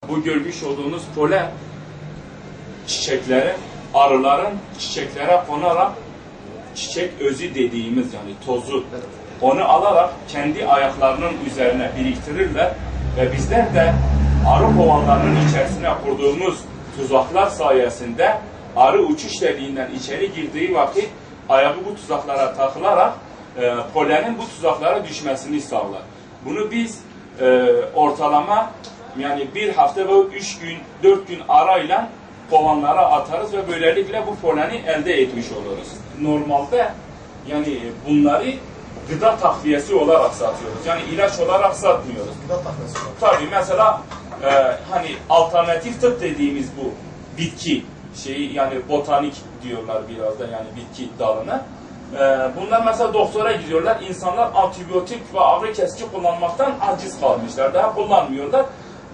Bu görmüş olduğunuz polen çiçeklerin, arıların çiçeklere konarak çiçek özü dediğimiz yani tozu, onu alarak kendi ayaklarının üzerine biriktirirler ve bizler de arı kovanlarının içerisine kurduğumuz tuzaklar sayesinde arı uçuş deliğinden içeri girdiği vakit ayağı bu tuzaklara takılarak polenin bu tuzaklara düşmesini sağlar. Bunu biz ortalama yani bir hafta ve 3 gün, 4 gün arayla kovanlara atarız ve böylelikle bu poleni elde etmiş oluruz. Normalde yani bunları gıda takviyesi olarak satıyoruz. Yani ilaç olarak satmıyoruz. Gıda takviyesi. Tabii mesela hani alternatif tıp dediğimiz bu bitki şeyi yani botanik diyorlar biraz da yani bitki dalına. Bunlar mesela doktora gidiyorlar. İnsanlar antibiyotik ve ağrı kesici kullanmaktan aciz kalmışlar. Daha kullanmıyorlar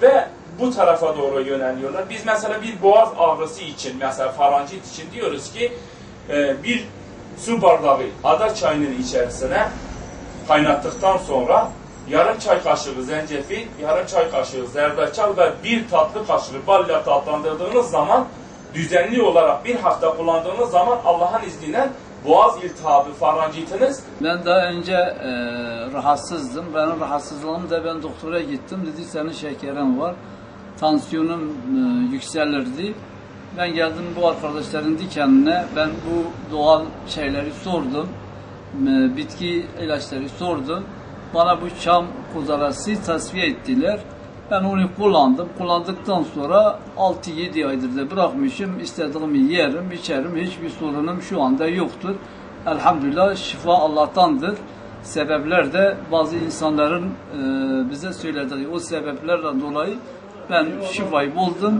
ve bu tarafa doğru yöneliyorlar. Biz mesela bir boğaz ağrısı için mesela faranjit için diyoruz ki bir su bardağı ada çayının içerisine kaynattıktan sonra yarım çay kaşığı zencefil, yarım çay kaşığı zerdeçal ve bir tatlı kaşığı bal ile tatlandırdığınız zaman düzenli olarak bir hafta kullandığınız zaman Allah'ın izniyle boğaz iltihabı, faranjitiniz. Ben daha önce rahatsızdım. Benim rahatsızlığım da ben doktora gittim. Dedi senin şekerin var. Tansiyonun yükselirdi. Ben geldim bu arkadaşların dikenine. Ben bu doğal şeyleri sordum. Bitki ilaçları sordum. Bana bu çam kozalası tasfiye ettiler. Ben onu kullandım. Kullandıktan sonra 6-7 aydır da bırakmışım. İstediğimi yerim, içerim. Hiçbir sorunum şu anda yoktur. Elhamdülillah şifa Allah'tandır. Sebepler de bazı insanların bize söylediği o sebeplerle dolayı ben şifayı buldum.